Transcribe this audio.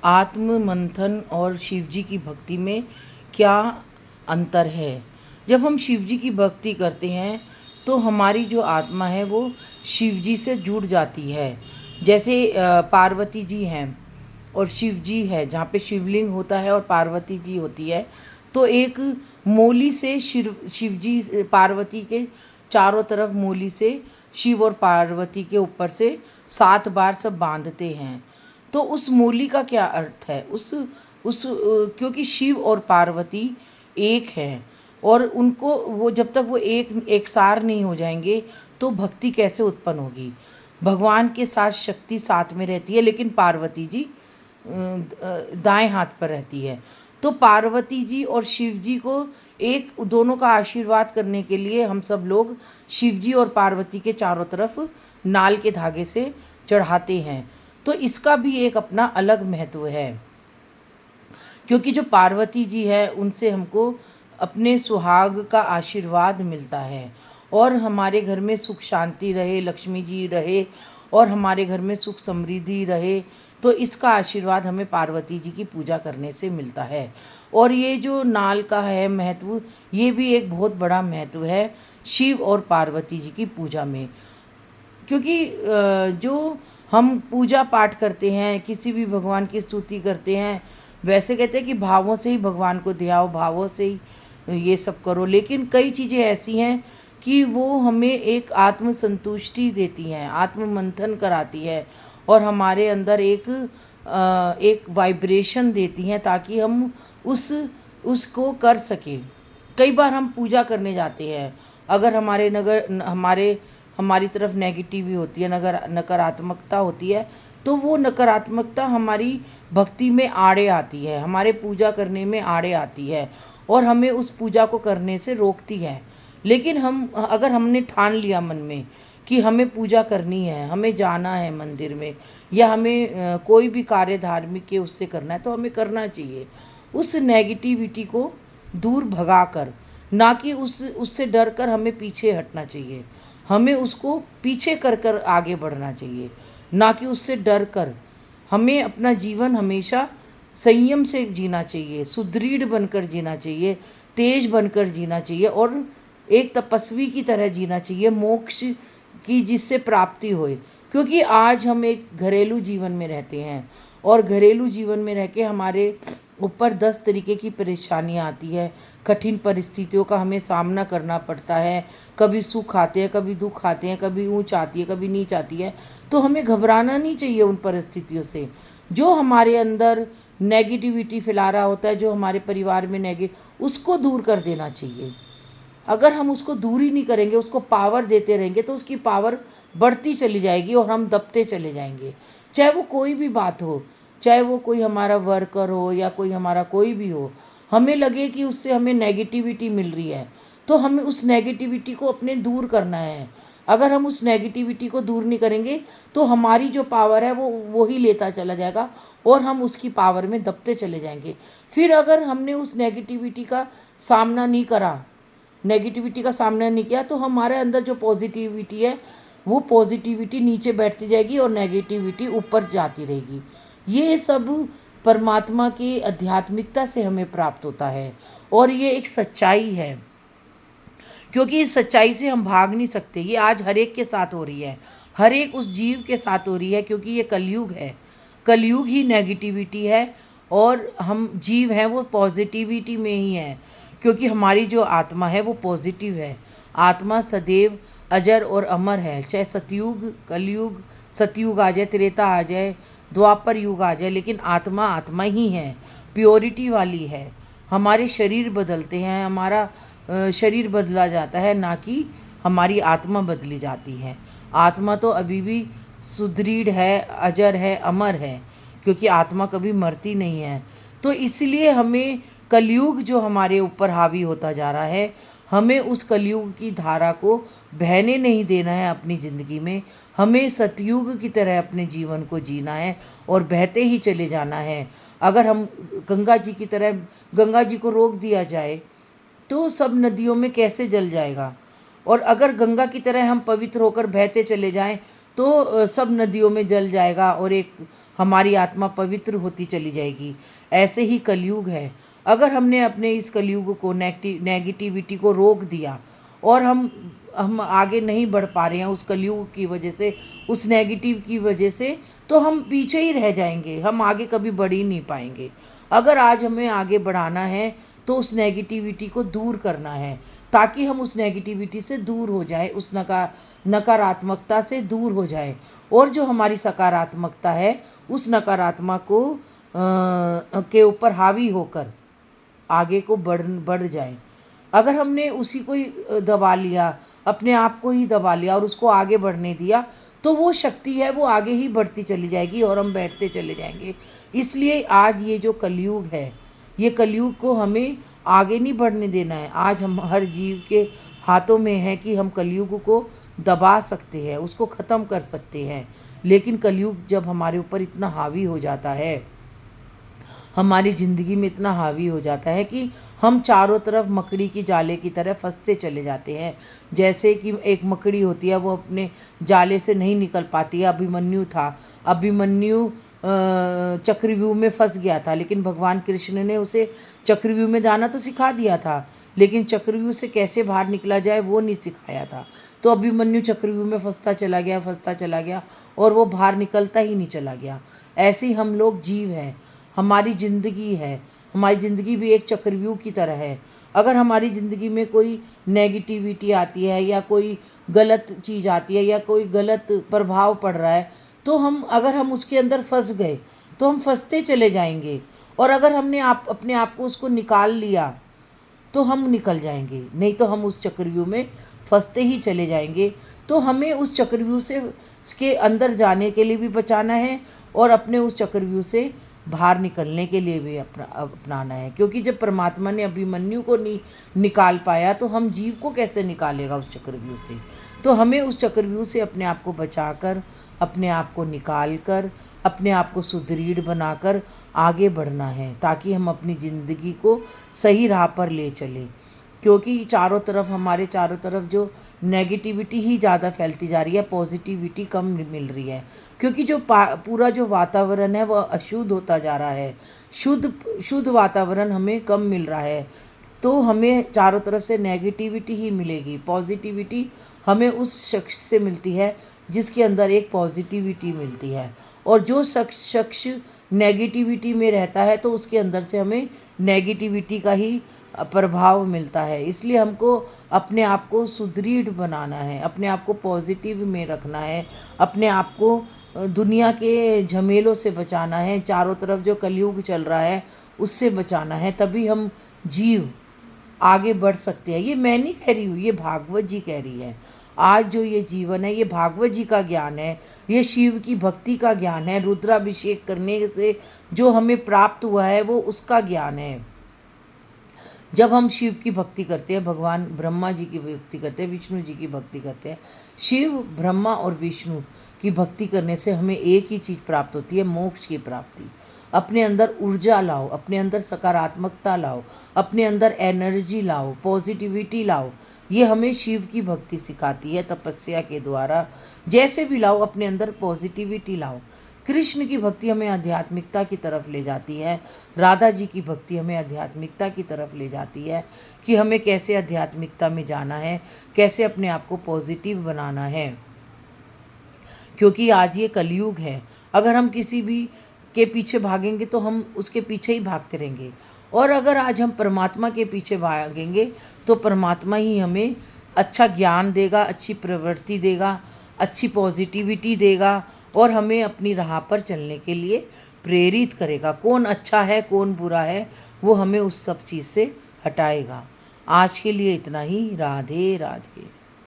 आत्म मंथन और शिव जी की भक्ति में क्या अंतर है। जब हम शिव जी की भक्ति करते हैं तो हमारी जो आत्मा है वो शिव जी से जुड़ जाती है। जैसे पार्वती जी हैं और शिव जी है, जहाँ पे शिवलिंग होता है और पार्वती जी होती है, तो एक मोली से शिव जी पार्वती के चारों तरफ मोली से शिव और पार्वती के ऊपर से 7 बार सब बांधते हैं। तो उस मोली का क्या अर्थ है? क्योंकि शिव और पार्वती एक हैं और उनको वो जब तक वो एक सार नहीं हो जाएंगे तो भक्ति कैसे उत्पन्न होगी। भगवान के साथ शक्ति साथ में रहती है, लेकिन पार्वती जी दाएं हाथ पर रहती है। तो पार्वती जी और शिव जी को एक दोनों का आशीर्वाद करने के लिए हम सब लोग शिव जी और पार्वती के चारों तरफ नाल के धागे से चढ़ाते हैं। तो इसका भी एक अपना अलग महत्व है, क्योंकि जो पार्वती जी है उनसे हमको अपने सुहाग का आशीर्वाद मिलता है और हमारे घर में सुख शांति रहे, लक्ष्मी जी रहे और हमारे घर में सुख समृद्धि रहे। तो इसका आशीर्वाद हमें पार्वती जी की पूजा करने से मिलता है। और ये जो नाल का है महत्व, ये भी एक बहुत बड़ा महत्व है शिव और पार्वती जी की पूजा में। क्योंकि जो हम पूजा पाठ करते हैं, किसी भी भगवान की स्तुति करते हैं, वैसे कहते हैं कि भावों से ही भगवान को ध्याओ, भावों से ही ये सब करो, लेकिन कई चीज़ें ऐसी हैं कि वो हमें एक आत्म संतुष्टि देती हैं, आत्म मंथन कराती है और हमारे अंदर एक वाइब्रेशन देती हैं ताकि हम उसको कर सकें। कई बार हम पूजा करने जाते हैं, अगर हमारी तरफ नेगेटिव होती है, नकारात्मकता होती है, तो वो नकारात्मकता हमारी भक्ति में आड़े आती है, हमारे पूजा करने में आड़े आती है और हमें उस पूजा को करने से रोकती है। लेकिन अगर हमने ठान लिया मन में कि हमें पूजा करनी है, हमें जाना है मंदिर में, या हमें कोई भी कार्य धार्मिक के उससे करना है, तो हमें करना चाहिए। उस नेगेटिविटी को दूर भगाकर, ना कि उससे डर कर हमें पीछे हटना चाहिए। हमें उसको पीछे कर कर आगे बढ़ना चाहिए, ना कि उससे डर कर। हमें अपना जीवन हमेशा संयम से जीना चाहिए, सुदृढ़ बनकर जीना चाहिए, तेज बनकर जीना चाहिए और एक तपस्वी की तरह जीना चाहिए, मोक्ष की जिससे प्राप्ति होए। क्योंकि आज हम एक घरेलू जीवन में रहते हैं और घरेलू जीवन में रह के हमारे ऊपर 10 तरीके की परेशानियाँ आती है, कठिन परिस्थितियों का हमें सामना करना पड़ता है। कभी सुख आते हैं, कभी दुख आते हैं, कभी ऊंच आती है, कभी नीच आती है। तो हमें घबराना नहीं चाहिए उन परिस्थितियों से। जो हमारे अंदर नेगेटिविटी फैला रहा होता है, जो हमारे परिवार में उसको दूर कर देना चाहिए। अगर हम उसको दूर ही नहीं करेंगे, उसको पावर देते रहेंगे, तो उसकी पावर बढ़ती चली जाएगी और हम दबते चले जाएंगे। चाहे वो कोई भी बात हो, चाहे वो कोई हमारा वर्कर हो या कोई हमारा कोई भी हो, हमें लगे कि उससे हमें नेगेटिविटी मिल रही है, तो हमें उस नेगेटिविटी को अपने दूर करना है। अगर हम उस नेगेटिविटी को दूर नहीं करेंगे तो हमारी जो पावर है वो ही लेता चला जाएगा और हम उसकी पावर में दबते चले जाएंगे। फिर अगर हमने उस नेगेटिविटी का सामना नहीं किया, तो हमारे अंदर जो पॉजिटिविटी है वो पॉजिटिविटी नीचे बैठती जाएगी और नेगेटिविटी ऊपर जाती रहेगी। ये सब परमात्मा की आध्यात्मिकता से हमें प्राप्त होता है और ये एक सच्चाई है, क्योंकि इस सच्चाई से हम भाग नहीं सकते। ये आज हर एक के साथ हो रही है, हर एक उस जीव के साथ हो रही है, क्योंकि ये कलयुग है। कलयुग ही नेगेटिविटी है और हम जीव हैं वो पॉजिटिविटी में ही हैं, क्योंकि हमारी जो आत्मा है वो पॉजिटिव है। आत्मा सदैव अजर और अमर है, चाहे सतयुग आ जाए, त्रेता आ जाए, द्वापर युग आ जाए, लेकिन आत्मा आत्मा ही है, प्योरिटी वाली है। हमारे शरीर बदलते हैं, हमारा शरीर बदला जाता है, ना कि हमारी आत्मा बदली जाती है। आत्मा तो अभी भी सुदृढ़ है, अजर है, अमर है, क्योंकि आत्मा कभी मरती नहीं है। तो इसलिए हमें कलयुग जो हमारे ऊपर हावी होता जा रहा है, हमें उस कलयुग की धारा को बहने नहीं देना है अपनी ज़िंदगी में। हमें सतयुग की तरह अपने जीवन को जीना है और बहते ही चले जाना है। अगर हम गंगा जी को रोक दिया जाए तो सब नदियों में कैसे जल जाएगा, और अगर गंगा की तरह हम पवित्र होकर बहते चले जाएं तो सब नदियों में जल जाएगा और एक हमारी आत्मा पवित्र होती चली जाएगी। ऐसे ही कलयुग है। अगर हमने अपने इस कलयुग को नेगेटिविटी को रोक दिया और हम आगे नहीं बढ़ पा रहे हैं उस कलयुग की वजह से, उस नेगेटिव की वजह से, तो हम पीछे ही रह जाएंगे, हम आगे कभी बढ़ ही नहीं पाएंगे। अगर आज हमें आगे बढ़ाना है तो उस नेगेटिविटी को दूर करना है, ताकि हम उस नेगेटिविटी से दूर हो जाए, उस नकारात्मकता से दूर हो जाए, और जो हमारी सकारात्मकता है उस नकारात्मक को के ऊपर हावी होकर आगे को बढ़ जाए। अगर हमने उसी को ही दबा लिया, अपने आप को ही दबा लिया और उसको आगे बढ़ने दिया, तो वो शक्ति है वो आगे ही बढ़ती चली जाएगी और हम बैठते चले जाएंगे। इसलिए आज ये जो कलयुग है, ये कलयुग को हमें आगे नहीं बढ़ने देना है। आज हम हर जीव के हाथों में है कि हम कलयुग को दबा सकते हैं, उसको ख़त्म कर सकते हैं। लेकिन कलयुग जब हमारे ऊपर इतना हावी हो जाता है, हमारी ज़िंदगी में इतना हावी हो जाता है कि हम चारों तरफ मकड़ी की जाले की तरह फंसते चले जाते हैं। जैसे कि एक मकड़ी होती है, वो अपने जाले से नहीं निकल पाती है। अभिमन्यु था, अभिमन्यु चक्रव्यूह में फंस गया था, लेकिन भगवान कृष्ण ने उसे चक्रव्यूह में जाना तो सिखा दिया था, लेकिन चक्रव्यूह से कैसे बाहर निकला जाए वो नहीं सिखाया था। तो अभिमन्यु चक्रव्यूह में फंसता चला गया और वो बाहर निकलता ही नहीं चला गया। ऐसे ही हम लोग जीव हैं, हमारी ज़िंदगी है, हमारी ज़िंदगी भी एक चक्रव्यूह की तरह है। अगर हमारी ज़िंदगी में कोई नेगेटिविटी आती है या कोई गलत चीज़ आती है या कोई गलत प्रभाव पड़ रहा है, तो अगर हम उसके अंदर फंस गए तो हम फंसते चले जाएंगे। और अगर हमने अपने आप को उसको निकाल लिया तो हम निकल जाएंगे, नहीं तो हम उस चक्रव्यूह में फंसते ही चले जाएंगे। तो हमें उस चक्रव्यूह से के अंदर जाने के लिए भी बचाना है और अपने उस चक्रव्यूह से बाहर निकलने के लिए भी अपनाना है। क्योंकि जब परमात्मा ने अभिमन्यु को नहीं निकाल पाया तो हम जीव को कैसे निकालेगा उस चक्रव्यूह से। तो हमें उस चक्रव्यूह से अपने आप को बचाकर, अपने आप को निकाल कर, अपने आप को सुदृढ़ बनाकर आगे बढ़ना है, ताकि हम अपनी ज़िंदगी को सही राह पर ले चलें। क्योंकि हमारे चारों तरफ जो नेगेटिविटी ही ज़्यादा फैलती जा रही है, पॉजिटिविटी कम मिल रही है। क्योंकि जो पूरा जो वातावरण है वह अशुद्ध होता जा रहा है, शुद्ध वातावरण हमें कम मिल रहा है। तो हमें चारों तरफ से नेगेटिविटी ही मिलेगी। पॉजिटिविटी हमें उस शख्स से मिलती है जिसके अंदर एक पॉजिटिविटी मिलती है, और जो शख्स नेगेटिविटी में रहता है तो उसके अंदर से हमें नेगेटिविटी का ही प्रभाव मिलता है। इसलिए हमको अपने आप को सुदृढ़ बनाना है, अपने आप को पॉजिटिव में रखना है, अपने आप को दुनिया के झमेलों से बचाना है, चारों तरफ जो कलयुग चल रहा है उससे बचाना है। तभी हम जीव आगे बढ़ सकते हैं। ये मैं नहीं कह रही हूँ, ये भागवत जी कह रही है। आज जो ये जीवन है ये भागवत जी का ज्ञान है, ये शिव की भक्ति का ज्ञान है। रुद्राभिषेक करने से जो हमें प्राप्त हुआ है वो उसका ज्ञान है। जब हम शिव की भक्ति करते हैं, भगवान ब्रह्मा जी की भक्ति करते हैं, विष्णु जी की भक्ति करते हैं, शिव, ब्रह्मा और विष्णु की भक्ति करने से हमें एक ही चीज़ प्राप्त होती है, मोक्ष की प्राप्ति। अपने अंदर ऊर्जा लाओ, अपने अंदर सकारात्मकता लाओ, अपने अंदर एनर्जी लाओ, पॉजिटिविटी लाओ। ये हमें शिव की भक्ति सिखाती है, तपस्या के द्वारा जैसे भी लाओ, अपने अंदर पॉजिटिविटी लाओ। कृष्ण की भक्ति हमें आध्यात्मिकता की तरफ ले जाती है, राधा जी की भक्ति हमें आध्यात्मिकता की तरफ ले जाती है, कि हमें कैसे आध्यात्मिकता में जाना है, कैसे अपने आप को पॉजिटिव बनाना है। क्योंकि आज ये कलयुग है, अगर हम किसी भी के पीछे भागेंगे तो हम उसके पीछे ही भागते रहेंगे, और अगर आज हम परमात्मा के पीछे भागेंगे तो परमात्मा ही हमें अच्छा ज्ञान देगा, अच्छी प्रवृत्ति देगा, अच्छी पॉजिटिविटी देगा, और हमें अपनी राह पर चलने के लिए प्रेरित करेगा। कौन अच्छा है कौन बुरा है वो हमें उस सब चीज़ से हटाएगा। आज के लिए इतना ही। राधे राधे।